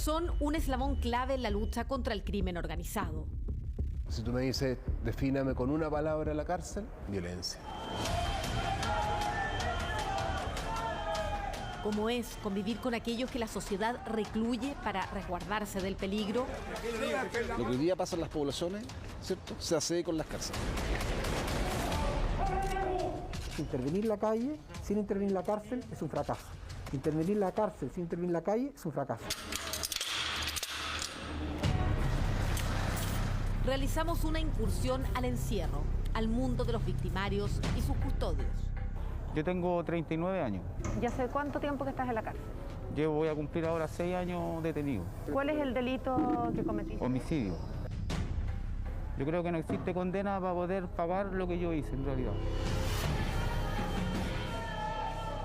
Son un eslabón clave en la lucha contra el crimen organizado. Si tú me dices, defíname con una palabra la cárcel, violencia. ¿Cómo es convivir con aquellos que la sociedad recluye para resguardarse del peligro? Lo que hoy día pasa en las poblaciones, ¿cierto?, se hace con las cárceles. Intervenir la calle sin intervenir la cárcel es un fracaso. Intervenir la cárcel sin intervenir la calle es un fracaso. Realizamos una incursión al encierro, al mundo de los victimarios y sus custodios. Yo tengo 39 años. ¿Y hace cuánto tiempo que estás en la cárcel? Yo voy a cumplir ahora 6 años detenido. ¿Cuál es el delito que cometiste? Homicidio. Yo creo que no existe condena para poder pagar lo que yo hice en realidad.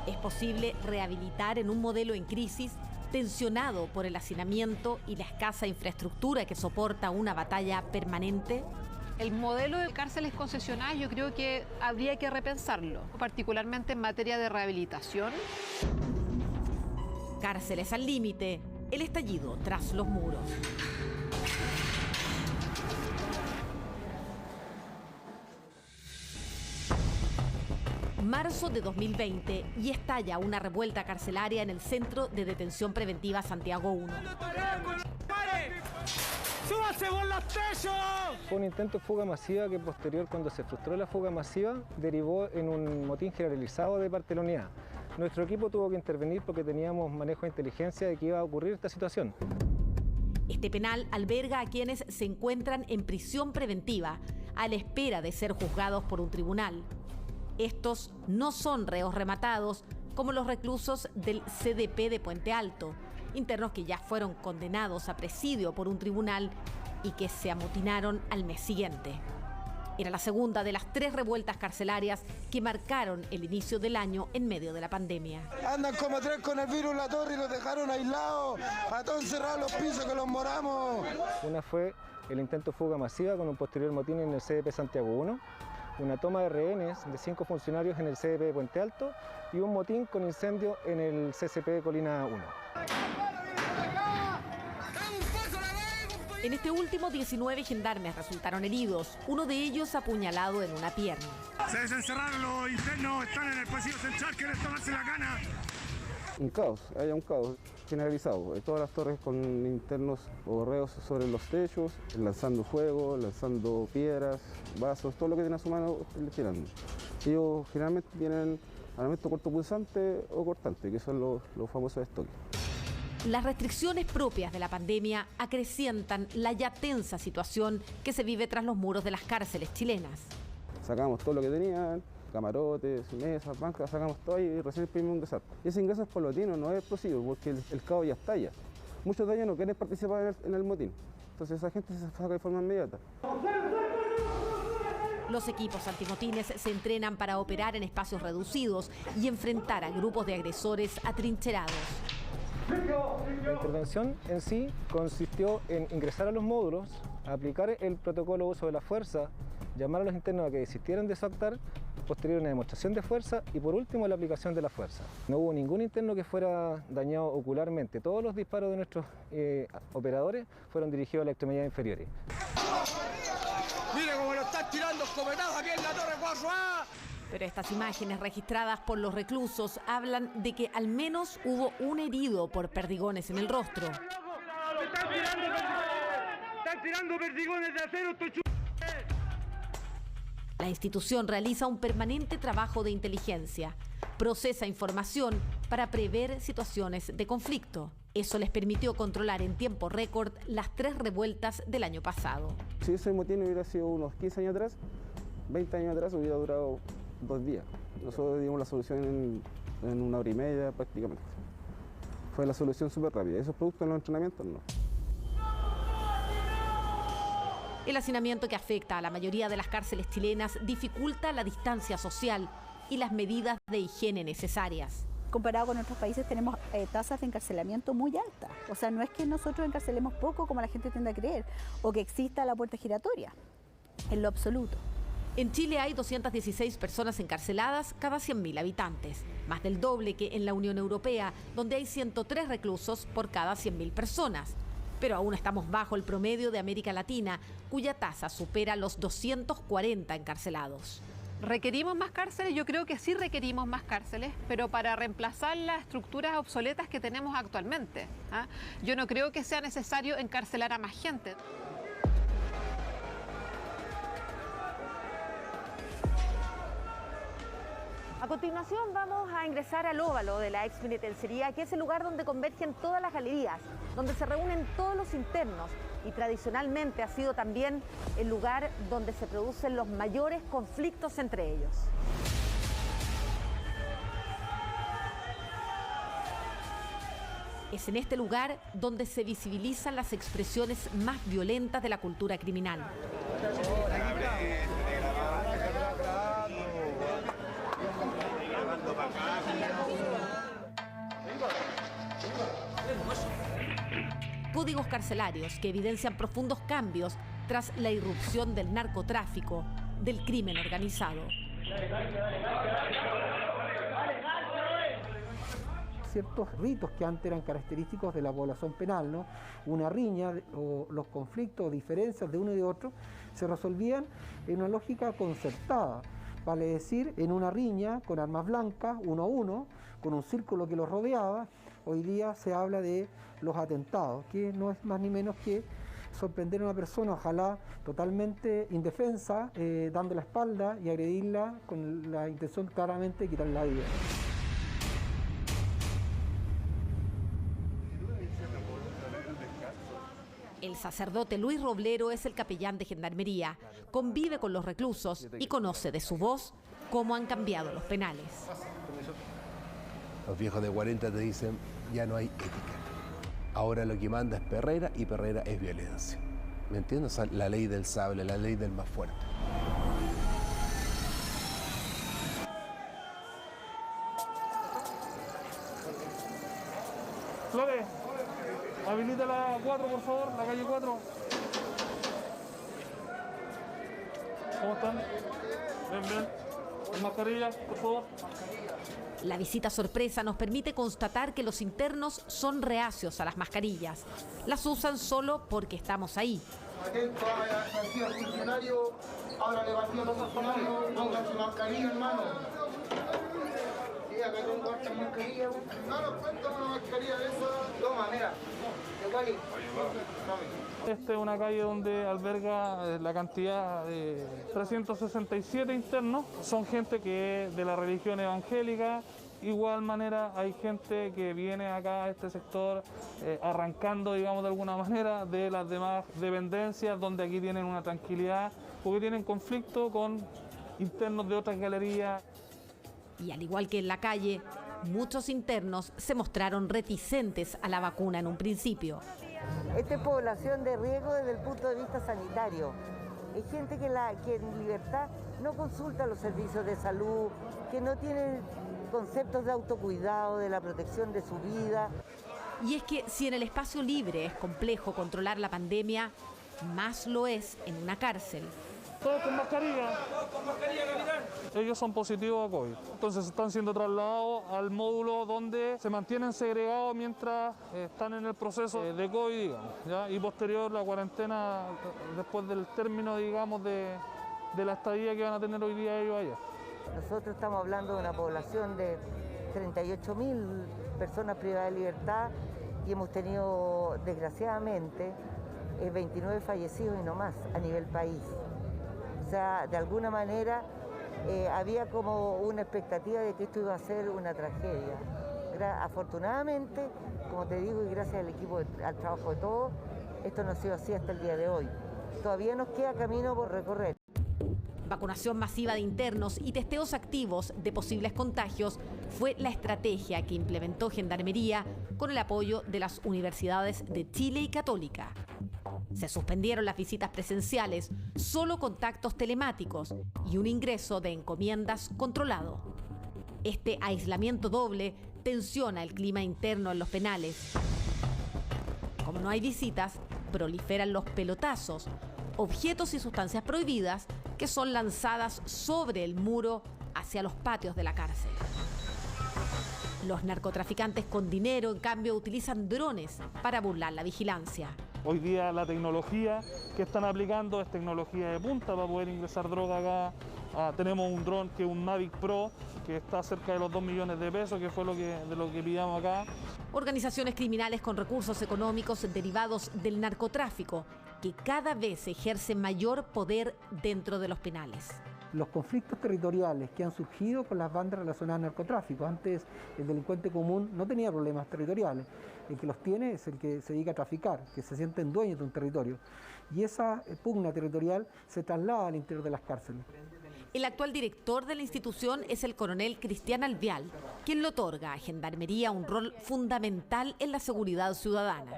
Es posible rehabilitar en un modelo en crisis, tensionado por el hacinamiento y la escasa infraestructura que soporta una batalla permanente. El modelo de cárceles concesionarias yo creo que habría que repensarlo, particularmente en materia de rehabilitación. Cárceles al límite, el estallido tras los muros. Marzo de 2020 y estalla una revuelta carcelaria en el Centro de Detención Preventiva Santiago 1. ¡Súbase por los techos! Fue un intento de fuga masiva que posterior, cuando se frustró la fuga masiva, derivó en un motín generalizado de parte de la unidad. Nuestro equipo tuvo que intervenir porque teníamos manejo de inteligencia de que iba a ocurrir esta situación. Este penal alberga a quienes se encuentran en prisión preventiva a la espera de ser juzgados por un tribunal. Estos no son reos rematados como los reclusos del CDP de Puente Alto, internos que ya fueron condenados a presidio por un tribunal y que se amotinaron al mes siguiente. Era la segunda de las 3 revueltas carcelarias que marcaron el inicio del año en medio de la pandemia. Andan como 3 con el virus en la torre y los dejaron aislados, a todos encerrados los pisos que los moramos. Una fue el intento de fuga masiva con un posterior motín en el CDP Santiago 1, una toma de rehenes de 5 funcionarios en el CDP de Puente Alto y un motín con incendio en el CCP de Colina 1. En este último, 19 gendarmes resultaron heridos, uno de ellos apuñalado en una pierna. Se desencerraron los internos, están en el pasillo central, quieren tomarse la cana. Un caos, haya un caos generalizado. Todas las torres con internos o reos sobre los techos, lanzando fuego, lanzando piedras, vasos, todo lo que tienen a su mano, tirando. Ellos generalmente tienen armamento cortopulsante o cortante, que son los famosos estoques. Las restricciones propias de la pandemia acrecientan la ya tensa situación que se vive tras los muros de las cárceles chilenas. Sacamos todo lo que tenían, camarotes, mesas, bancas, sacamos todo y recién imprimimos un desastre. Y ese ingreso es paulatino, no es explosivo, porque el caos ya estalla. Muchos de ellos no quieren participar en el motín, entonces esa gente se saca de forma inmediata. Los equipos antimotines se entrenan para operar en espacios reducidos y enfrentar a grupos de agresores atrincherados. La intervención en sí consistió en ingresar a los módulos, aplicar el protocolo de uso de la fuerza, llamar a los internos a que desistieran de su actuar, posterior una demostración de fuerza y por último la aplicación de la fuerza. No hubo ningún interno que fuera dañado ocularmente. Todos los disparos de nuestros operadores fueron dirigidos a las extremidades inferiores. ¡Mire cómo lo están tirando escopetazos aquí en la Torre 4A! Pero estas imágenes registradas por los reclusos hablan de que al menos hubo un herido por perdigones en el rostro. ¡Están tirando perdigones de acero, estoy ch... La institución realiza un permanente trabajo de inteligencia, procesa información para prever situaciones de conflicto. Eso les permitió controlar en tiempo récord las 3 revueltas del año pasado. Si ese motín hubiera sido unos 15 años atrás, 20 años atrás, hubiera durado 2 días. Nosotros dimos la solución en 1 hora y media prácticamente. Fue la solución súper rápida. ¿Esos productos en los entrenamientos? No. El hacinamiento que afecta a la mayoría de las cárceles chilenas dificulta la distancia social y las medidas de higiene necesarias. Comparado con otros países tenemos tasas de encarcelamiento muy altas. O sea, no es que nosotros encarcelemos poco como la gente tiende a creer, o que exista la puerta giratoria, en lo absoluto. En Chile hay 216 personas encarceladas cada 100.000 habitantes, más del doble que en la Unión Europea, donde hay 103 reclusos por cada 100.000 personas. Pero aún estamos bajo el promedio de América Latina, cuya tasa supera los 240 encarcelados. ¿Requerimos más cárceles? Yo creo que sí requerimos más cárceles, pero para reemplazar las estructuras obsoletas que tenemos actualmente. Yo no creo que sea necesario encarcelar a más gente. A continuación vamos a ingresar al óvalo de la expenitenciaría, que es el lugar donde convergen todas las galerías, donde se reúnen todos los internos y tradicionalmente ha sido también el lugar donde se producen los mayores conflictos entre ellos. Es en este lugar donde se visibilizan las expresiones más violentas de la cultura criminal. Códigos carcelarios que evidencian profundos cambios tras la irrupción del narcotráfico, del crimen organizado. Ciertos ritos que antes eran característicos de la población penal, ¿no? Una riña o los conflictos o diferencias de uno y de otro se resolvían en una lógica concertada, vale decir, en una riña con armas blancas, 1 a 1, con un círculo que los rodeaba. Hoy día se habla de los atentados, que no es más ni menos que sorprender a una persona, ojalá totalmente indefensa, dando la espalda y agredirla con la intención claramente de quitarle la vida. El sacerdote Luis Roblero es el capellán de Gendarmería, convive con los reclusos y conoce de su voz cómo han cambiado los penales. Los viejos de 40 te dicen, ya no hay ética. Ahora lo que manda es perrera y perrera es violencia. ¿Me entiendes? O sea, la ley del sable, la ley del más fuerte. Flores, habilita la 4, por favor, la calle 4. ¿Cómo están? Bien, bien. ¿Con mascarilla, por favor? La visita sorpresa nos permite constatar que los internos son reacios a las mascarillas. Las usan solo porque estamos ahí. Atento a el funcionario, ábrale vacío a los funcionarios, pongan su mascarilla, hermano. Sí, acá tengo hartas mascarillas. Hermano, cuéntame una mascarilla de esa. Toma, mira. Esta es una calle donde alberga la cantidad de 367 internos. Son gente que es de la religión evangélica. Igual manera hay gente que viene acá a este sector arrancando, digamos, de alguna manera de las demás dependencias, donde aquí tienen una tranquilidad, porque tienen conflicto con internos de otras galerías. Y al igual que en la calle, muchos internos se mostraron reticentes a la vacuna en un principio. Esta es población de riesgo desde el punto de vista sanitario. Hay gente que en libertad no consulta los servicios de salud, que no tiene conceptos de autocuidado, de la protección de su vida. Y es que si en el espacio libre es complejo controlar la pandemia, más lo es en una cárcel. Todos con mascarilla. Ellos son positivos a COVID. Entonces están siendo trasladados al módulo donde se mantienen segregados mientras están en el proceso de COVID, digamos, ¿ya? Y posterior la cuarentena después del término, digamos, de la estadía que van a tener hoy día ellos allá. Nosotros estamos hablando de una población de 38.000 personas privadas de libertad y hemos tenido, desgraciadamente, 29 fallecidos y no más a nivel país. O sea, de alguna manera había como una expectativa de que esto iba a ser una tragedia. Afortunadamente, como te digo, y gracias al equipo, al trabajo de todos, esto no ha sido así hasta el día de hoy. Todavía nos queda camino por recorrer. Vacunación masiva de internos y testeos activos de posibles contagios fue la estrategia que implementó Gendarmería con el apoyo de las universidades de Chile y Católica. Se suspendieron las visitas presenciales, solo contactos telemáticos y un ingreso de encomiendas controlado. Este aislamiento doble tensiona el clima interno en los penales. Como no hay visitas, proliferan los pelotazos, objetos y sustancias prohibidas que son lanzadas sobre el muro hacia los patios de la cárcel. Los narcotraficantes con dinero, en cambio, utilizan drones para burlar la vigilancia. Hoy día la tecnología que están aplicando es tecnología de punta para poder ingresar droga acá. Tenemos un dron que es un Mavic Pro que está cerca de los 2 millones de pesos, que fue de lo que pillamos acá. Organizaciones criminales con recursos económicos derivados del narcotráfico que cada vez ejercen mayor poder dentro de los penales. Los conflictos territoriales que han surgido con las bandas relacionadas al narcotráfico. Antes el delincuente común no tenía problemas territoriales. El que los tiene es el que se dedica a traficar, que se sienten dueños de un territorio. Y esa pugna territorial se traslada al interior de las cárceles. El actual director de la institución es el coronel Cristian Alvial, quien le otorga a Gendarmería un rol fundamental en la seguridad ciudadana.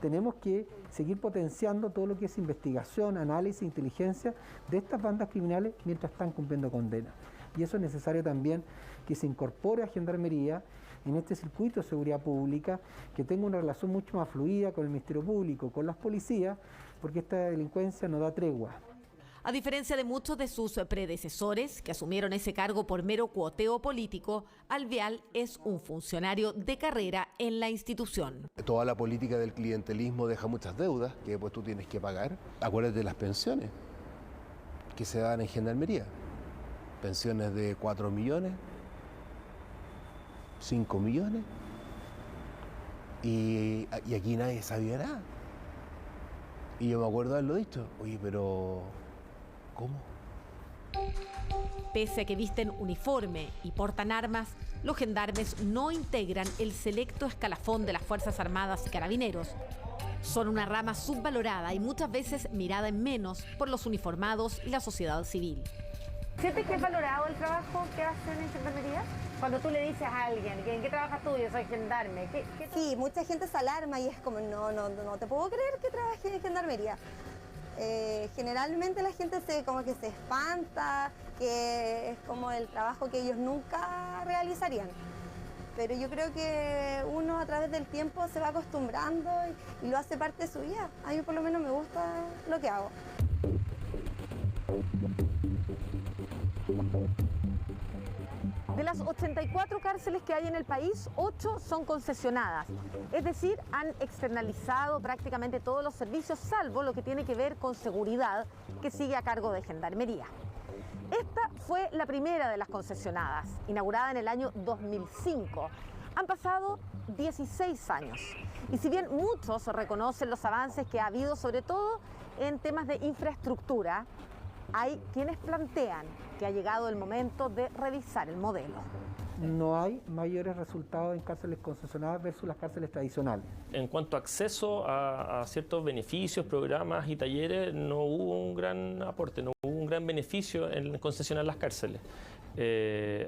Tenemos que seguir potenciando todo lo que es investigación, análisis, inteligencia de estas bandas criminales mientras están cumpliendo condena. Y eso es necesario también que se incorpore a Gendarmería en este circuito de seguridad pública, que tenga una relación mucho más fluida con el Ministerio Público, con las policías, porque esta delincuencia no da tregua. A diferencia de muchos de sus predecesores que asumieron ese cargo por mero cuoteo político, Alvial es un funcionario de carrera en la institución. Toda la política del clientelismo deja muchas deudas que después tú tienes que pagar. Acuérdate de las pensiones que se dan en Gendarmería. Pensiones de 4 millones, 5 millones. Y aquí nadie sabía nada. Y yo me acuerdo haberlo dicho. Oye, pero ¿cómo? Pese a que visten uniforme y portan armas, los gendarmes no integran el selecto escalafón de las Fuerzas Armadas y Carabineros. Son una rama subvalorada y muchas veces mirada en menos por los uniformados y la sociedad civil. ¿Sientes que es valorado el trabajo que hacen en Gendarmería? Cuando tú le dices a alguien, ¿en qué trabajas tú? Yo soy gendarme. Sí, mucha gente se alarma y es como, no te puedo creer que trabajes en Gendarmería. Generalmente la gente como que se espanta, que es como el trabajo que ellos nunca realizarían. Pero yo creo que uno a través del tiempo se va acostumbrando y lo hace parte de su vida. A mí por lo menos me gusta lo que hago. De las 84 cárceles que hay en el país, 8 son concesionadas. Es decir, han externalizado prácticamente todos los servicios, salvo lo que tiene que ver con seguridad, que sigue a cargo de Gendarmería. Esta fue la primera de las concesionadas, inaugurada en el año 2005. Han pasado 16 años. Y si bien muchos reconocen los avances que ha habido, sobre todo en temas de infraestructura, hay quienes plantean que ha llegado el momento de revisar el modelo. No hay mayores resultados en cárceles concesionadas versus las cárceles tradicionales. En cuanto a acceso a ciertos beneficios, programas y talleres, no hubo un gran aporte, no hubo un gran beneficio en concesionar las cárceles.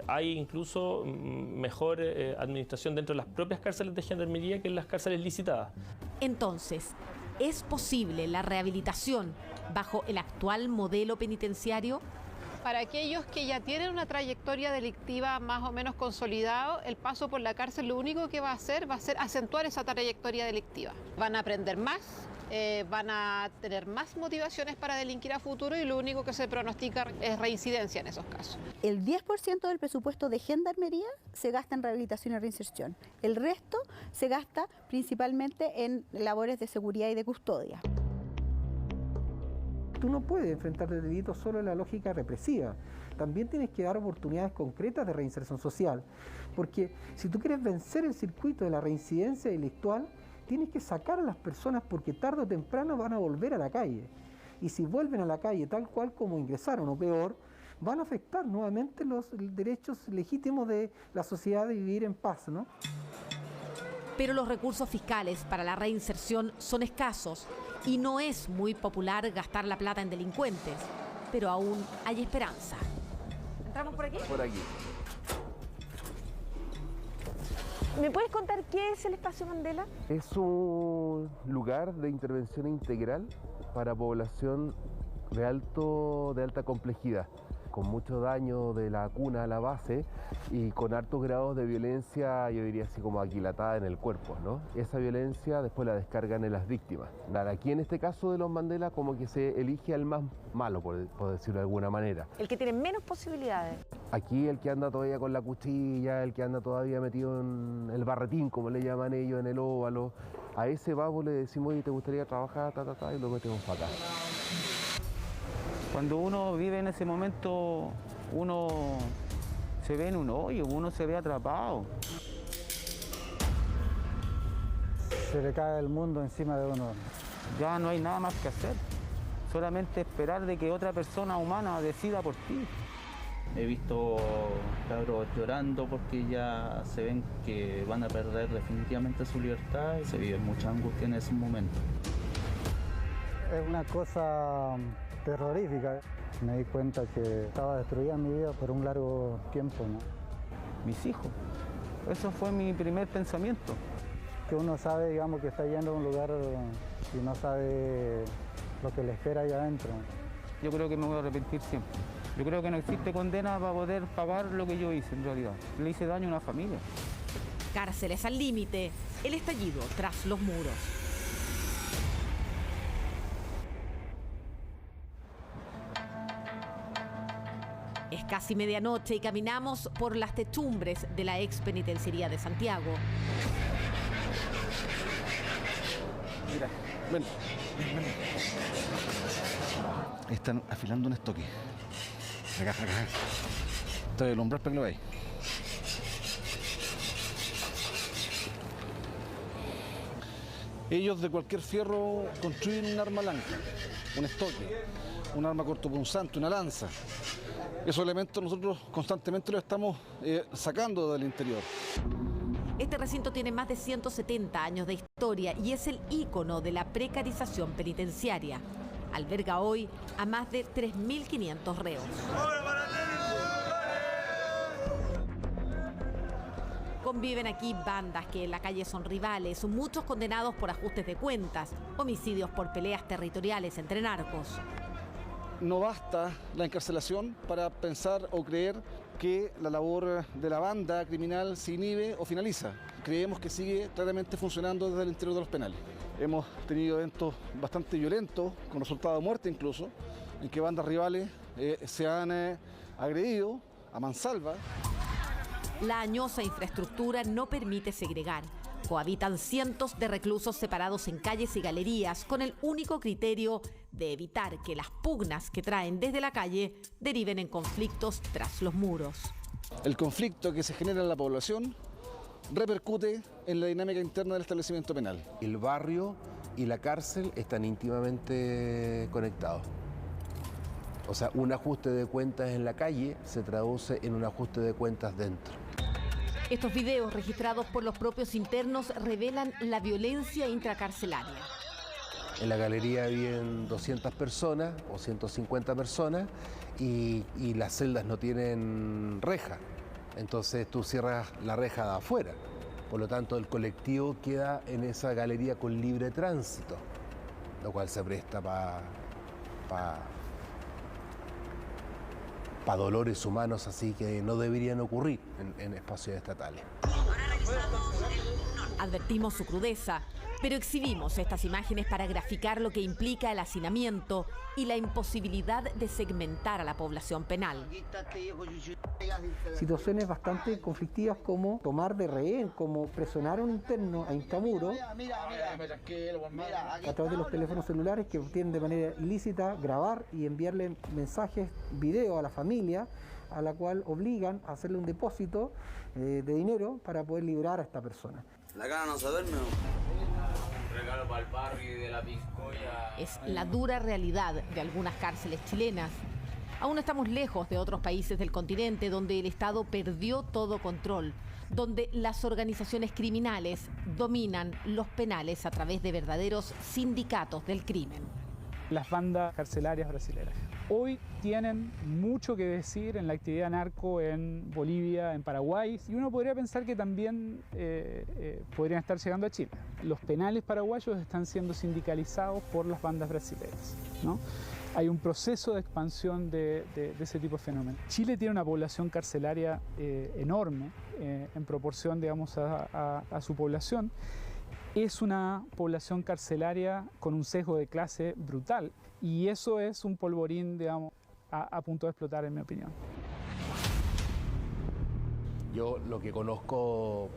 Hay incluso mejor administración dentro de las propias cárceles de Gendarmería que en las cárceles licitadas. Entonces, ¿es posible la rehabilitación bajo el actual modelo penitenciario? Para aquellos que ya tienen una trayectoria delictiva más o menos consolidada, el paso por la cárcel lo único que va a hacer acentuar esa trayectoria delictiva. Van a aprender más, van a tener más motivaciones para delinquir a futuro y lo único que se pronostica es reincidencia en esos casos. El 10% del presupuesto de Gendarmería se gasta en rehabilitación y reinserción. El resto se gasta principalmente en labores de seguridad y de custodia. Tú no puedes enfrentar el delito solo en la lógica represiva. También tienes que dar oportunidades concretas de reinserción social. Porque si tú quieres vencer el circuito de la reincidencia delictual, tienes que sacar a las personas porque tarde o temprano van a volver a la calle. Y si vuelven a la calle tal cual como ingresaron o peor, van a afectar nuevamente los derechos legítimos de la sociedad de vivir en paz, ¿no? Pero los recursos fiscales para la reinserción son escasos y no es muy popular gastar la plata en delincuentes, pero aún hay esperanza. ¿Entramos por aquí? Por aquí. ¿Me puedes contar qué es el Espacio Mandela? Es un lugar de intervención integral para población de alta complejidad. con mucho daño de la cuna a la base y con altos grados de violencia, yo diría así como aquilatada en el cuerpo, ¿no? Esa violencia después la descargan en las víctimas. Aquí en este caso de los Mandela como que se elige al más malo, por decirlo de alguna manera. El que tiene menos posibilidades. Aquí el que anda todavía con la cuchilla, el que anda todavía metido en el barretín, como le llaman ellos, en el óvalo, a ese babo le decimos, oye, ¿te gustaría trabajar? Y lo metemos para acá. Cuando uno vive en ese momento, uno se ve en un hoyo, uno se ve atrapado. Se le cae el mundo encima de uno. Ya no hay nada más que hacer, solamente esperar de que otra persona humana decida por ti. He visto cabros llorando porque ya se ven que van a perder definitivamente su libertad y se vive mucha angustia en ese momento. Es una cosa terrorífica. Me di cuenta que estaba destruida mi vida por un largo tiempo, ¿no? Mis hijos. Eso fue mi primer pensamiento. Que uno sabe, digamos, que está yendo a un lugar y no sabe lo que le espera allá adentro. Yo creo que me voy a arrepentir siempre. Yo creo que no existe condena para poder pagar lo que yo hice en realidad. Le hice daño a una familia. Cárceles al límite, el estallido tras los muros. Es casi medianoche y caminamos por las techumbres de la ex penitenciaría de Santiago. Mira, ven. Están afilando un estoque. Acá. Esto es el umbral para que lo veáis. Ellos de cualquier fierro construyen un arma blanca, un estoque, un arma cortopunzante, una lanza. Esos elementos nosotros constantemente los estamos sacando del interior. Este recinto tiene más de 170 años de historia y es el ícono de la precarización penitenciaria. Alberga hoy a más de 3.500 reos. Conviven aquí bandas que en la calle son rivales, muchos condenados por ajustes de cuentas, homicidios por peleas territoriales entre narcos. No basta la encarcelación para pensar o creer que la labor de la banda criminal se inhibe o finaliza. Creemos que sigue claramente funcionando desde el interior de los penales. Hemos tenido eventos bastante violentos, con resultado de muerte incluso, en que bandas rivales se han agredido a mansalva. La añosa infraestructura no permite segregar. Cohabitan cientos de reclusos separados en calles y galerías con el único criterio de evitar que las pugnas que traen desde la calle deriven en conflictos tras los muros. El conflicto que se genera en la población repercute en la dinámica interna del establecimiento penal. El barrio y la cárcel están íntimamente conectados. O sea, un ajuste de cuentas en la calle se traduce en un ajuste de cuentas dentro. Estos videos registrados por los propios internos revelan la violencia intracarcelaria. En la galería viven 200 personas o 150 personas y las celdas no tienen reja. Entonces tú cierras la reja de afuera. Por lo tanto, el colectivo queda en esa galería con libre tránsito, lo cual se presta para dolores humanos así que no deberían ocurrir en espacios estatales. Advertimos su crudeza, pero exhibimos estas imágenes para graficar lo que implica el hacinamiento y la imposibilidad de segmentar a la población penal. Situaciones bastante conflictivas como tomar de rehén, como presionar a un interno a intramuro a través de los teléfonos celulares que tienen de manera ilícita grabar y enviarle mensajes, video a la familia, a la cual obligan a hacerle un depósito de dinero para poder liberar a esta persona. La cara no se duerme. Regalo para el barrio y de la piscoya. Es la dura realidad de algunas cárceles chilenas. Aún estamos lejos de otros países del continente donde el Estado perdió todo control, donde las organizaciones criminales dominan los penales a través de verdaderos sindicatos del crimen. Las bandas carcelarias brasileñas. hoy tienen mucho que decir en la actividad narco en Bolivia, en Paraguay, y uno podría pensar que también podrían estar llegando a Chile. Los penales paraguayos están siendo sindicalizados por las bandas brasileñas, ¿no? Hay un proceso de expansión de ese tipo de fenómenos. Chile tiene una población carcelaria enorme en proporción, digamos, a su población. Es una población carcelaria con un sesgo de clase brutal y eso es un polvorín, digamos, a punto de explotar, en mi opinión. Yo lo que conozco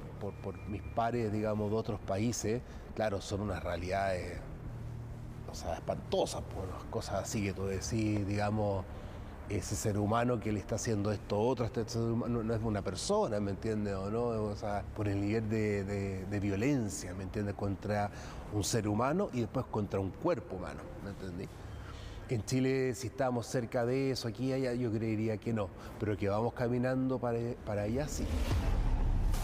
por mis pares, digamos, de otros países, claro, son unas realidades, o sea, espantosas, por las cosas así que tú decís, digamos, ese ser humano que le está haciendo esto otro, este ser humano no es una persona, ¿me entiendes? ¿O no? O sea, por el nivel de violencia, ¿me entiendes? Contra un ser humano y después contra un cuerpo humano, ¿me entendí? En Chile, si estamos cerca de eso, aquí, allá, yo creería que no, pero que vamos caminando para allá, sí.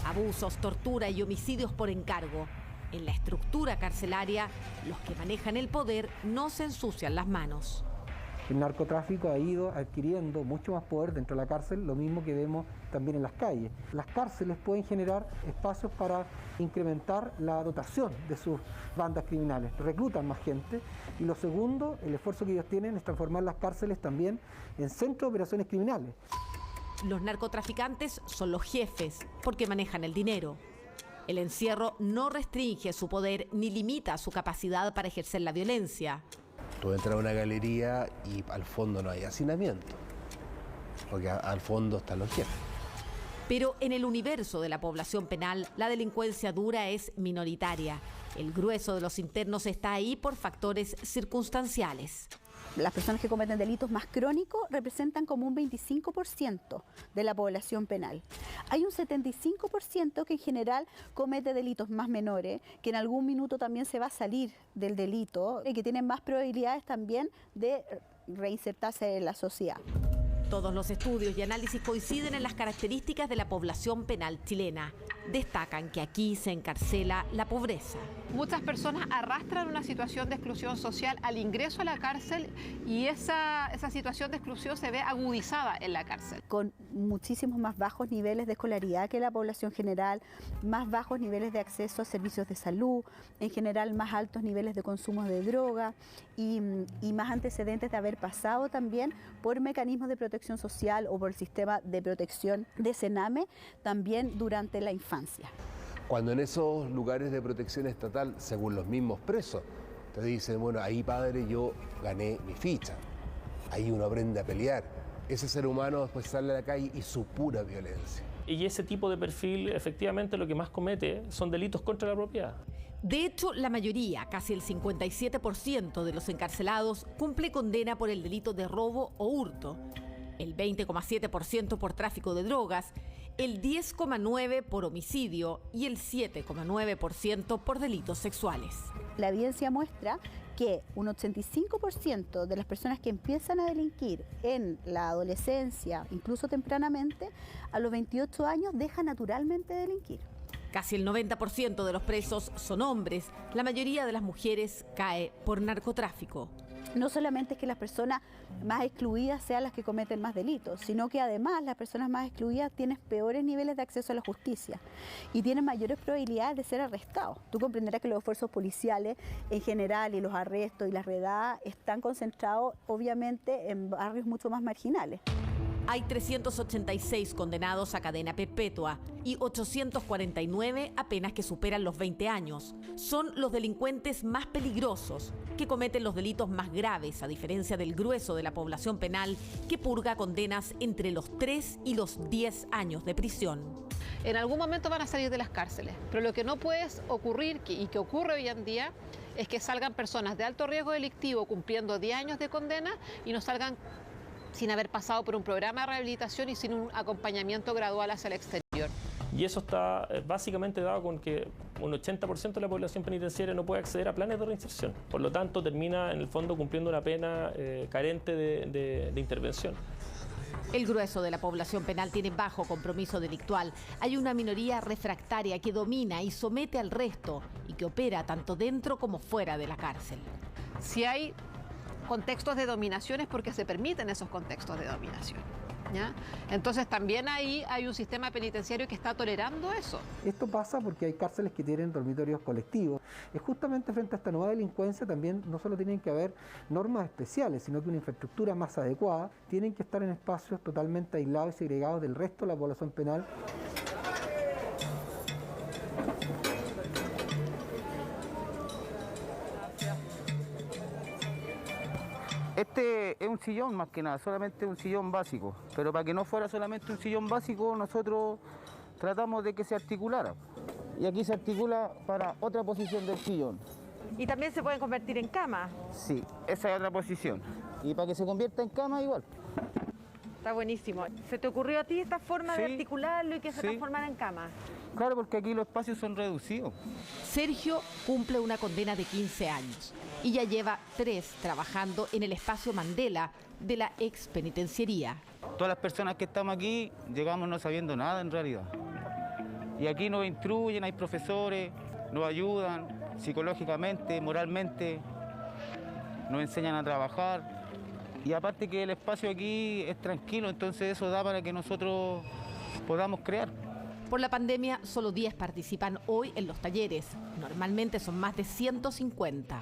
Abusos, tortura y homicidios por encargo. En la estructura carcelaria, los que manejan el poder no se ensucian las manos. El narcotráfico ha ido adquiriendo mucho más poder dentro de la cárcel, lo mismo que vemos también en las calles. Las cárceles pueden generar espacios para incrementar la dotación de sus bandas criminales, reclutan más gente y lo segundo, el esfuerzo que ellos tienen es transformar las cárceles también en centros de operaciones criminales. Los narcotraficantes son los jefes porque manejan el dinero. El encierro no restringe su poder ni limita su capacidad para ejercer la violencia. Tú entras a una galería y al fondo no hay hacinamiento, porque al fondo están los jefes. Pero en el universo de la población penal, la delincuencia dura es minoritaria. El grueso de los internos está ahí por factores circunstanciales. Las personas que cometen delitos más crónicos representan como un 25% de la población penal. Hay un 75% que en general comete delitos más menores, que en algún minuto también se va a salir del delito y que tienen más probabilidades también de reinsertarse en la sociedad. Todos los estudios y análisis coinciden en las características de la población penal chilena. Destacan que aquí se encarcela la pobreza. Muchas personas arrastran una situación de exclusión social al ingreso a la cárcel y esa situación de exclusión se ve agudizada en la cárcel. Con muchísimos más bajos niveles de escolaridad que la población general, más bajos niveles de acceso a servicios de salud, en general más altos niveles de consumo de droga y más antecedentes de haber pasado también por mecanismos de protección social o por el sistema de protección de Sename también durante la infancia. Cuando en esos lugares de protección estatal, según los mismos presos, te dicen, bueno, ahí padre yo gané mi ficha, ahí uno aprende a pelear. Ese ser humano después sale a la calle y su pura violencia. Y ese tipo de perfil, efectivamente, lo que más comete son delitos contra la propiedad. De hecho, la mayoría, casi el 57% de los encarcelados, cumple condena por el delito de robo o hurto, el 20,7% por tráfico de drogas, el 10,9% por homicidio y el 7,9% por delitos sexuales. La evidencia muestra que un 85% de las personas que empiezan a delinquir en la adolescencia, incluso tempranamente, a los 28 años deja naturalmente de delinquir. Casi el 90% de los presos son hombres. La mayoría de las mujeres cae por narcotráfico. No solamente es que las personas más excluidas sean las que cometen más delitos, sino que además las personas más excluidas tienen peores niveles de acceso a la justicia y tienen mayores probabilidades de ser arrestados. Tú comprenderás que los esfuerzos policiales en general y los arrestos y las redadas están concentrados obviamente en barrios mucho más marginales. Hay 386 condenados a cadena perpetua y 849 a penas que superan los 20 años. Son los delincuentes más peligrosos, que cometen los delitos más graves, a diferencia del grueso de la población penal, que purga condenas entre los 3 y los 10 años de prisión. En algún momento van a salir de las cárceles, pero lo que no puede ocurrir, y que ocurre hoy en día, es que salgan personas de alto riesgo delictivo cumpliendo 10 años de condena y no salgan sin haber pasado por un programa de rehabilitación y sin un acompañamiento gradual hacia el exterior. Y eso está básicamente dado con que un 80% de la población penitenciaria no puede acceder a planes de reinserción. Por lo tanto, termina en el fondo cumpliendo una pena carente de intervención. El grueso de la población penal tiene bajo compromiso delictual. Hay una minoría refractaria que domina y somete al resto y que opera tanto dentro como fuera de la cárcel. Si hay contextos de dominación es porque se permiten esos contextos de dominación, ¿ya? Entonces también ahí hay un sistema penitenciario que está tolerando eso. Esto pasa porque hay cárceles que tienen dormitorios colectivos. Es justamente frente a esta nueva delincuencia también no solo tienen que haber normas especiales, sino que una infraestructura más adecuada, tienen que estar en espacios totalmente aislados y segregados del resto de la población penal. Este es un sillón más que nada, solamente un sillón básico, pero para que no fuera solamente un sillón básico, nosotros tratamos de que se articulara. Y aquí se articula para otra posición del sillón. ¿Y también se pueden convertir en cama? Sí, esa es otra posición. Y para que se convierta en cama igual. Está buenísimo. ¿Se te ocurrió a ti esta forma de articularlo y que se transformara en cama? Claro, porque aquí los espacios son reducidos. Sergio cumple una condena de 15 años y ya lleva 3 trabajando en el espacio Mandela de la ex penitenciaría. Todas las personas que estamos aquí llegamos no sabiendo nada en realidad. Y aquí nos instruyen, hay profesores, nos ayudan psicológicamente, moralmente, nos enseñan a trabajar. Y aparte que el espacio aquí es tranquilo, entonces eso da para que nosotros podamos crear. Por la pandemia, solo 10 participan hoy en los talleres. Normalmente son más de 150.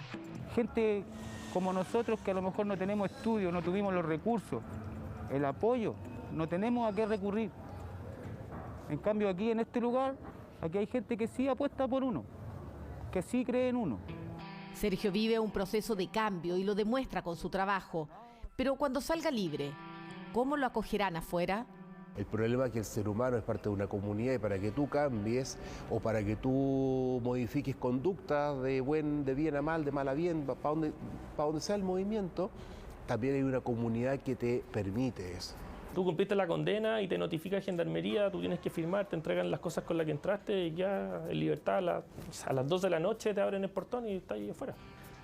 Gente como nosotros que a lo mejor no tenemos estudios, no tuvimos los recursos, el apoyo, no tenemos a qué recurrir. En cambio aquí en este lugar, aquí hay gente que sí apuesta por uno, que sí cree en uno. Sergio vive un proceso de cambio y lo demuestra con su trabajo. Pero cuando salga libre, ¿cómo lo acogerán afuera? El problema es que el ser humano es parte de una comunidad y para que tú cambies o para que tú modifiques conductas de bien a mal, de mal a bien, para donde sea el movimiento, también hay una comunidad que te permite eso. Tú cumpliste la condena y te notifica Gendarmería, tú tienes que firmar, te entregan las cosas con las que entraste y ya en libertad a las 2 de la noche te abren el portón y estás ahí afuera.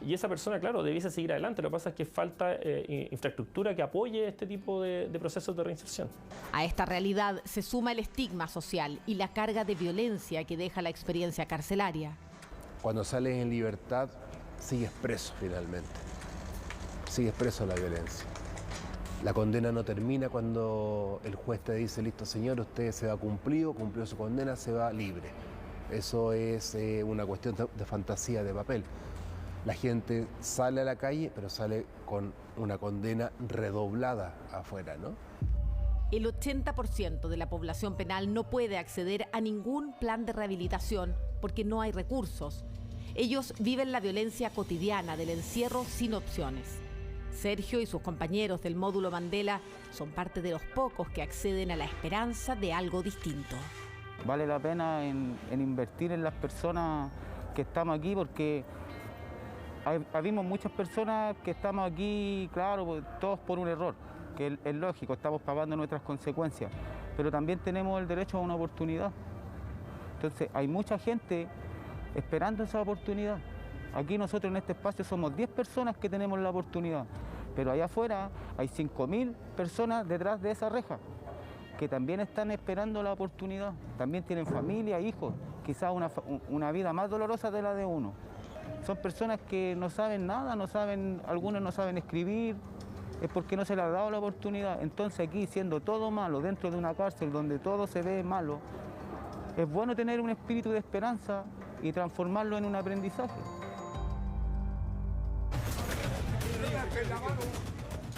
Y esa persona, claro, debiese seguir adelante. Lo que pasa es que falta infraestructura que apoye este tipo de procesos de reinserción. A esta realidad se suma el estigma social y la carga de violencia que deja la experiencia carcelaria. Cuando sales en libertad, sigues preso finalmente. Sigues preso de la violencia. La condena no termina cuando el juez te dice, listo señor, usted se va cumplió su condena, se va libre. Eso es una cuestión de fantasía, de papel. La gente sale a la calle, pero sale con una condena redoblada afuera, ¿no? El 80% de la población penal no puede acceder a ningún plan de rehabilitación porque no hay recursos. Ellos viven la violencia cotidiana del encierro sin opciones. Sergio y sus compañeros del módulo Mandela son parte de los pocos que acceden a la esperanza de algo distinto. Vale la pena en invertir en las personas que estamos aquí porque habemos muchas personas que estamos aquí, claro, todos por un error, que es lógico, estamos pagando nuestras consecuencias, pero también tenemos el derecho a una oportunidad. Entonces hay mucha gente esperando esa oportunidad. Aquí nosotros en este espacio somos 10 personas que tenemos la oportunidad, pero allá afuera hay 5.000 personas detrás de esa reja que también están esperando la oportunidad. También tienen familia, hijos, quizás una vida más dolorosa de la de uno. Son personas que no saben nada, algunos no saben escribir, es porque no se les ha dado la oportunidad. Entonces aquí, siendo todo malo, dentro de una cárcel donde todo se ve malo, es bueno tener un espíritu de esperanza y transformarlo en un aprendizaje.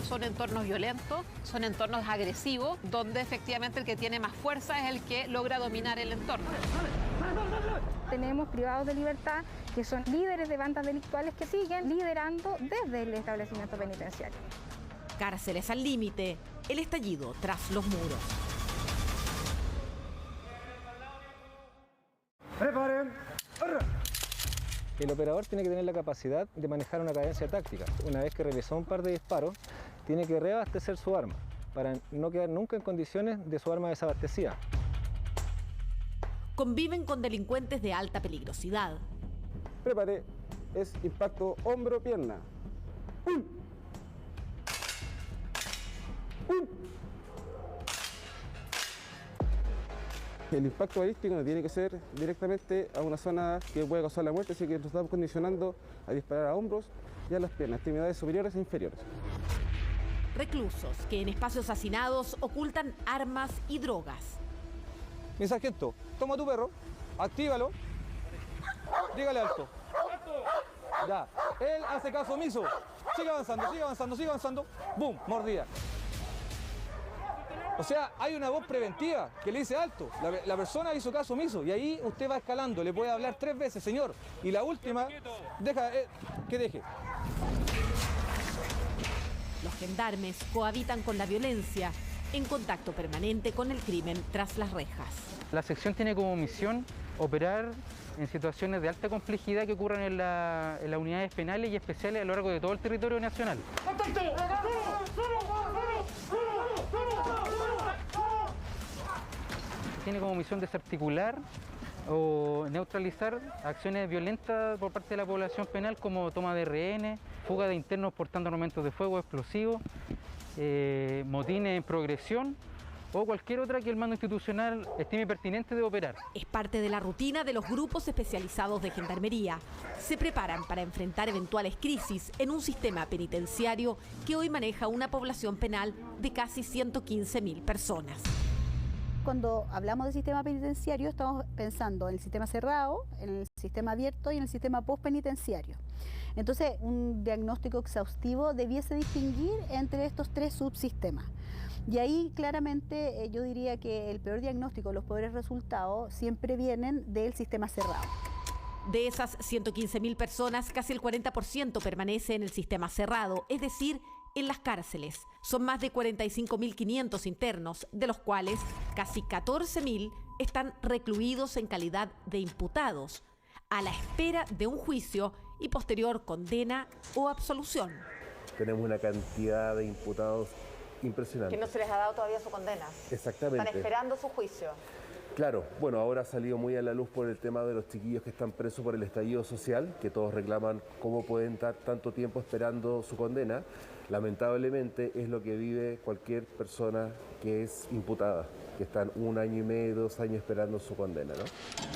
Son entornos violentos, son entornos agresivos, donde efectivamente el que tiene más fuerza es el que logra dominar el entorno. Tenemos privados de libertad que son líderes de bandas delictuales que siguen liderando desde el establecimiento penitenciario. Cárceles al límite, el estallido tras los muros. ¡Preparen! El operador tiene que tener la capacidad de manejar una cadencia táctica. Una vez que realizó un par de disparos, tiene que reabastecer su arma para no quedar nunca en condiciones de su arma desabastecida. Conviven con delincuentes de alta peligrosidad. Prepare, es impacto hombro-pierna. El impacto balístico no tiene que ser directamente a una zona que puede causar la muerte, así que nos estamos condicionando a disparar a hombros y a las piernas, extremidades superiores e inferiores. Reclusos que en espacios hacinados ocultan armas y drogas. Mi sargento, toma tu perro, actívalo, dígale alto. Ya, él hace caso omiso. Sigue avanzando, sigue avanzando, sigue avanzando. ¡Bum! Mordida. O sea, hay una voz preventiva que le dice alto. La persona hizo caso omiso y ahí usted va escalando. Le puede hablar 3 veces, señor. Y la última, deja que deje. Los gendarmes cohabitan con la violencia, en contacto permanente con el crimen tras las rejas. La sección tiene como misión operar en situaciones de alta complejidad que ocurran en las unidades penales y especiales a lo largo de todo el territorio nacional. Tiene como misión desarticular o neutralizar acciones violentas por parte de la población penal como toma de rehenes, fuga de internos portando armamentos de fuego explosivos, motines en progresión o cualquier otra que el mando institucional estime pertinente de operar. Es parte de la rutina de los grupos especializados de gendarmería. Se preparan para enfrentar eventuales crisis en un sistema penitenciario que hoy maneja una población penal de casi 115.000 personas. Cuando hablamos de sistema penitenciario estamos pensando en el sistema cerrado, en el sistema abierto y en el sistema postpenitenciario. Entonces, un diagnóstico exhaustivo debiese distinguir entre estos 3 subsistemas. Y ahí claramente yo diría que el peor diagnóstico, los peores resultados siempre vienen del sistema cerrado. De esas 115.000 personas, casi el 40% permanece en el sistema cerrado, es decir, en las cárceles. Son más de 45.500 internos, de los cuales casi 14.000 están recluidos en calidad de imputados, a la espera de un juicio y posterior condena o absolución. Tenemos una cantidad de imputados impresionante. Que no se les ha dado todavía su condena. Exactamente. Están esperando su juicio. Claro, bueno, ahora ha salido muy a la luz por el tema de los chiquillos que están presos por el estallido social, que todos reclaman cómo pueden estar tanto tiempo esperando su condena. Lamentablemente es lo que vive cualquier persona que es imputada, que están 1 año y medio, 2 años esperando su condena, ¿no?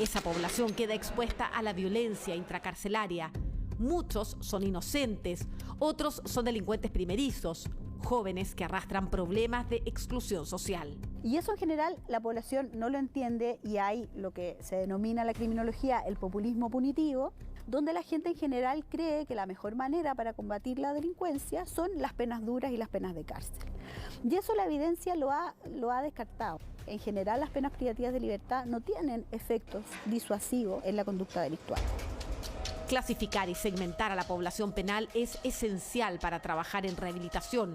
Esa población queda expuesta a la violencia intracarcelaria. Muchos son inocentes, otros son delincuentes primerizos, jóvenes que arrastran problemas de exclusión social. Y eso en general la población no lo entiende y hay lo que se denomina la criminología el populismo punitivo, donde la gente en general cree que la mejor manera para combatir la delincuencia son las penas duras y las penas de cárcel. Y eso la evidencia lo ha descartado. En general las penas privativas de libertad no tienen efectos disuasivos en la conducta delictual. Clasificar y segmentar a la población penal es esencial para trabajar en rehabilitación.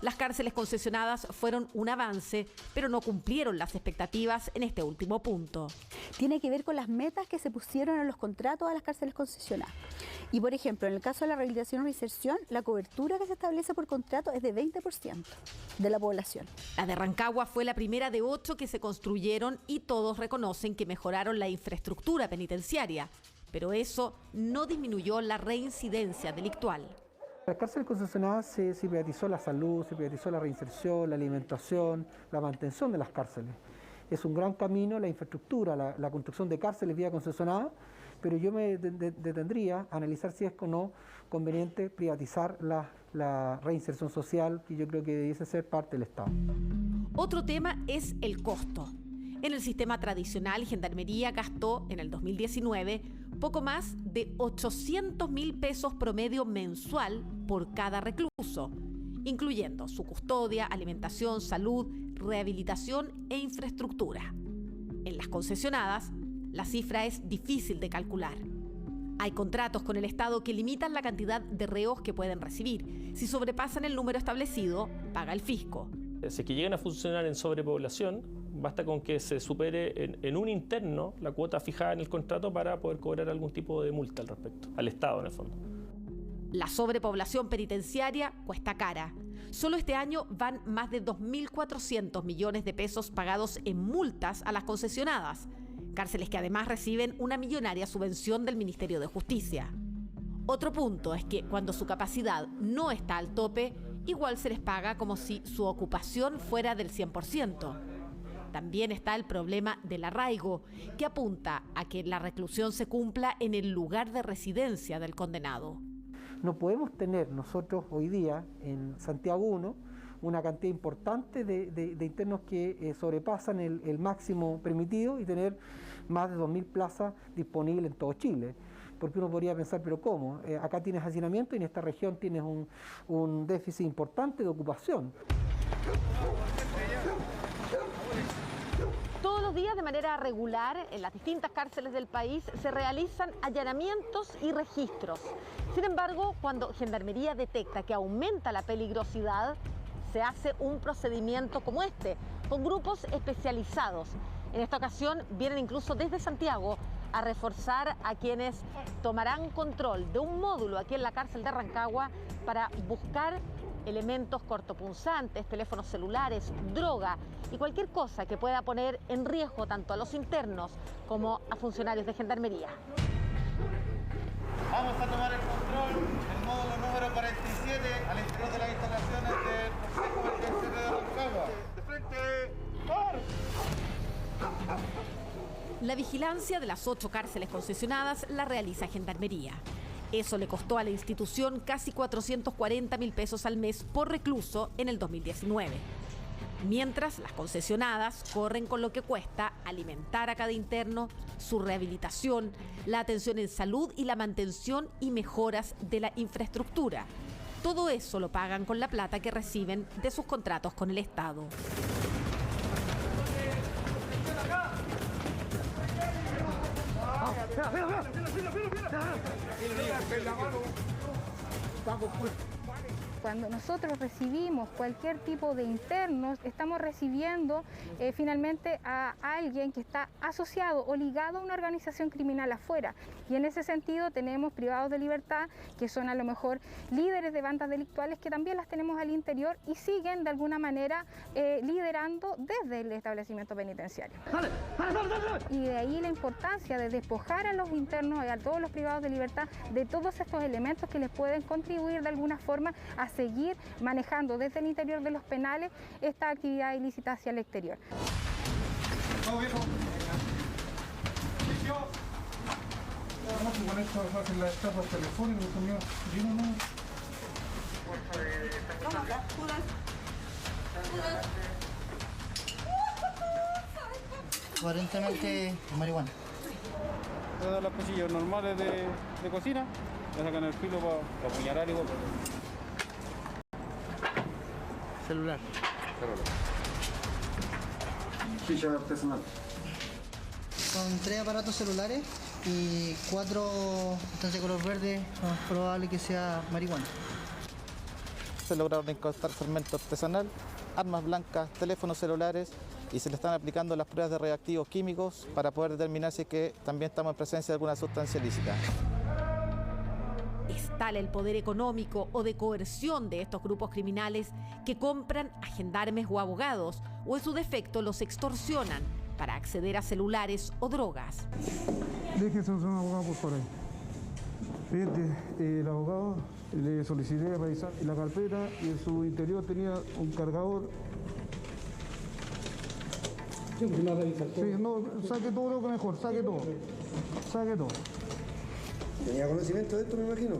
Las cárceles concesionadas fueron un avance, pero no cumplieron las expectativas en este último punto. Tiene que ver con las metas que se pusieron en los contratos a las cárceles concesionadas. Y por ejemplo, en el caso de la rehabilitación o reinserción, la cobertura que se establece por contrato es de 20% de la población. La de Rancagua fue la primera de 8 que se construyeron y todos reconocen que mejoraron la infraestructura penitenciaria. Pero eso no disminuyó la reincidencia delictual. En las cárceles concesionadas se privatizó la salud, se privatizó la reinserción, la alimentación, la mantención de las cárceles. Es un gran camino la infraestructura, la construcción de cárceles vía concesionada, pero yo me detendría a analizar si es o no conveniente privatizar la reinserción social, que yo creo que debiese ser parte del Estado. Otro tema es el costo. En el sistema tradicional, Gendarmería gastó en el 2019 poco más de 800.000 pesos promedio mensual por cada recluso, incluyendo su custodia, alimentación, salud, rehabilitación e infraestructura. En las concesionadas, la cifra es difícil de calcular. Hay contratos con el Estado que limitan la cantidad de reos que pueden recibir. Si sobrepasan el número establecido, paga el fisco. Si es que llegan a funcionar en sobrepoblación, basta con que se supere en un interno la cuota fijada en el contrato para poder cobrar algún tipo de multa al respecto, al Estado en el fondo. La sobrepoblación penitenciaria cuesta cara. Solo este año van más de 2.400 millones de pesos pagados en multas a las concesionadas, cárceles que además reciben una millonaria subvención del Ministerio de Justicia. Otro punto es que cuando su capacidad no está al tope, igual se les paga como si su ocupación fuera del 100%. también está el problema del arraigo, que apunta a que la reclusión se cumpla en el lugar de residencia del condenado. No podemos tener nosotros hoy día en Santiago 1 una cantidad importante de internos que sobrepasan el máximo permitido y tener más de 2.000 plazas disponibles en todo Chile. Porque uno podría pensar, pero ¿cómo? Acá tienes hacinamiento y en esta región tienes un déficit importante de ocupación. Todos los días, de manera regular, en las distintas cárceles del país se realizan allanamientos y registros. Sin embargo, cuando Gendarmería detecta que aumenta la peligrosidad, se hace un procedimiento como este, con grupos especializados. En esta ocasión vienen incluso desde Santiago a reforzar a quienes tomarán control de un módulo aquí en la cárcel de Rancagua para buscar elementos cortopunzantes, teléfonos celulares, droga y cualquier cosa que pueda poner en riesgo tanto a los internos como a funcionarios de Gendarmería. Vamos a tomar el control del módulo número 47 al interior de las instalaciones del Consejo Penitenciario de Rancagua. De frente, ¡por! La vigilancia de las 8 cárceles concesionadas la realiza Gendarmería. Eso le costó a la institución casi 440.000 pesos al mes por recluso en el 2019. Mientras las concesionadas corren con lo que cuesta alimentar a cada interno, su rehabilitación, la atención en salud y la mantención y mejoras de la infraestructura. Todo eso lo pagan con la plata que reciben de sus contratos con el Estado. Cuando nosotros recibimos cualquier tipo de internos, estamos recibiendo finalmente a alguien que está asociado o ligado a una organización criminal afuera. Y en ese sentido tenemos privados de libertad que son a lo mejor líderes de bandas delictuales que también las tenemos al interior y siguen de alguna manera liderando desde el establecimiento penitenciario. Y de ahí la importancia de despojar a los internos y a todos los privados de libertad de todos estos elementos que les pueden contribuir de alguna forma a seguir manejando desde el interior de los penales esta actividad ilícita hacia el exterior. Vamos, viejo. Con esto hacen las etapas telefónicas, señor. Dime, no. Vamos acá, Aparentemente marihuana. Voy a dar las cuchillas normales de cocina, le sacan el filo para apuñalar igual. Celular. Ficha artesanal. Con 3 aparatos celulares y 4 sustancias de color verde, es probable que sea marihuana. Se lograron incautar fermento artesanal, armas blancas, teléfonos celulares y se le están aplicando las pruebas de reactivos químicos para poder determinar si es que también estamos en presencia de alguna sustancia ilícita. Es tal el poder económico o de coerción de estos grupos criminales que compran a gendarmes o abogados o en su defecto los extorsionan para acceder a celulares o drogas. Déjese un abogado por ahí. Fíjate, el abogado le solicité revisar la carpeta y en su interior tenía un cargador. Sí, no, saque todo lo que mejor, saque todo. Saque todo. ¿Tenía conocimiento de esto, me imagino?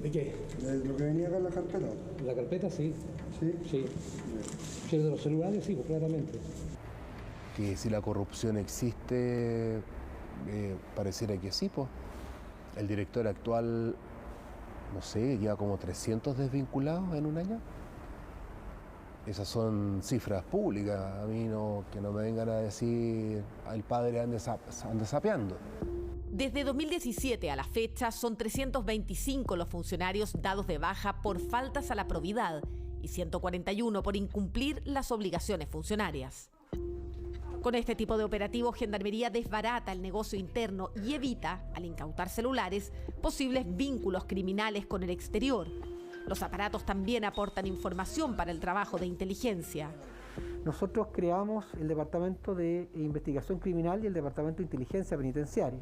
¿De qué? De lo que venía acá en la carpeta. La carpeta sí. ¿Sí? Sí. Pero de los celulares sí, pues, claramente. Que si la corrupción existe, pareciera que sí, pues. El director actual, no sé, lleva como 300 desvinculados en un año. Esas son cifras públicas. A mí no, que no me vengan a decir el padre ande sapeando. Desde 2017 a la fecha son 325 los funcionarios dados de baja por faltas a la probidad y 141 por incumplir las obligaciones funcionarias. Con este tipo de operativos, Gendarmería desbarata el negocio interno y evita, al incautar celulares, posibles vínculos criminales con el exterior. Los aparatos también aportan información para el trabajo de inteligencia. Nosotros creamos el Departamento de Investigación Criminal y el Departamento de Inteligencia Penitenciaria.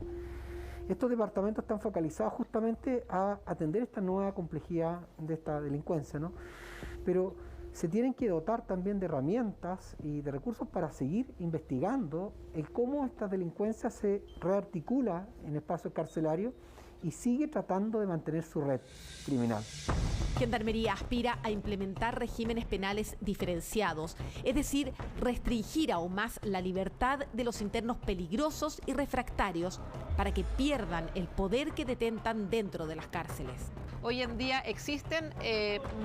Estos departamentos están focalizados justamente a atender esta nueva complejidad de esta delincuencia, ¿no? Pero se tienen que dotar también de herramientas y de recursos para seguir investigando el cómo esta delincuencia se rearticula en espacios carcelarios y sigue tratando de mantener su red criminal. Gendarmería aspira a implementar regímenes penales diferenciados, es decir, restringir aún más la libertad de los internos peligrosos y refractarios para que pierdan el poder que detentan dentro de las cárceles. Hoy en día existen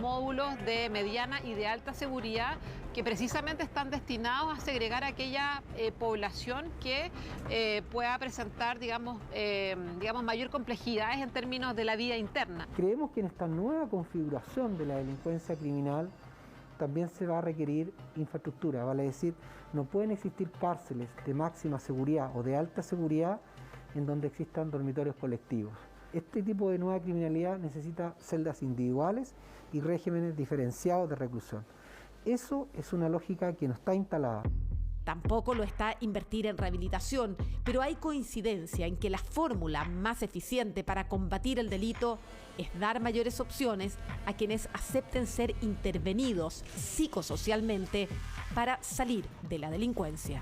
módulos de mediana y de alta seguridad que precisamente están destinados a segregar a aquella población que pueda presentar, digamos, mayor complejidades en términos de la vida interna. Creemos que en esta nueva configuración de la delincuencia criminal también se va a requerir infraestructura, vale decir, no pueden existir cárceles de máxima seguridad o de alta seguridad en donde existan dormitorios colectivos. Este tipo de nueva criminalidad necesita celdas individuales y regímenes diferenciados de reclusión. Eso es una lógica que no está instalada. Tampoco lo está invertir en rehabilitación, pero hay coincidencia en que la fórmula más eficiente para combatir el delito es dar mayores opciones a quienes acepten ser intervenidos psicosocialmente para salir de la delincuencia.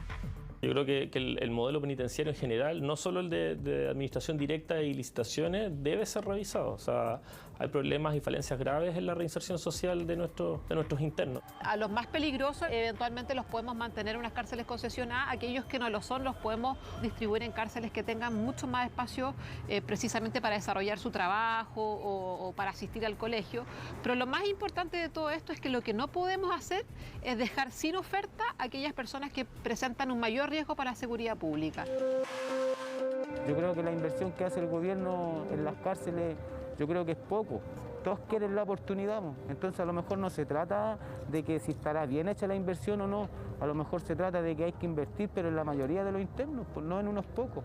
Yo creo que el modelo penitenciario en general, no solo el de administración directa y licitaciones, debe ser revisado. O sea, hay problemas y falencias graves en la reinserción social de nuestros internos. A los más peligrosos eventualmente los podemos mantener en unas cárceles concesionadas, aquellos que no lo son los podemos distribuir en cárceles que tengan mucho más espacio precisamente para desarrollar su trabajo o para asistir al colegio. Pero lo más importante de todo esto es que lo que no podemos hacer es dejar sin oferta a aquellas personas que presentan un mayor riesgo para la seguridad pública. Yo creo que la inversión que hace el gobierno en las cárceles, yo creo que es poco. Todos quieren la oportunidad, entonces a lo mejor no se trata de que si estará bien hecha la inversión o no, a lo mejor se trata de que hay que invertir, pero en la mayoría de los internos, pues no en unos pocos.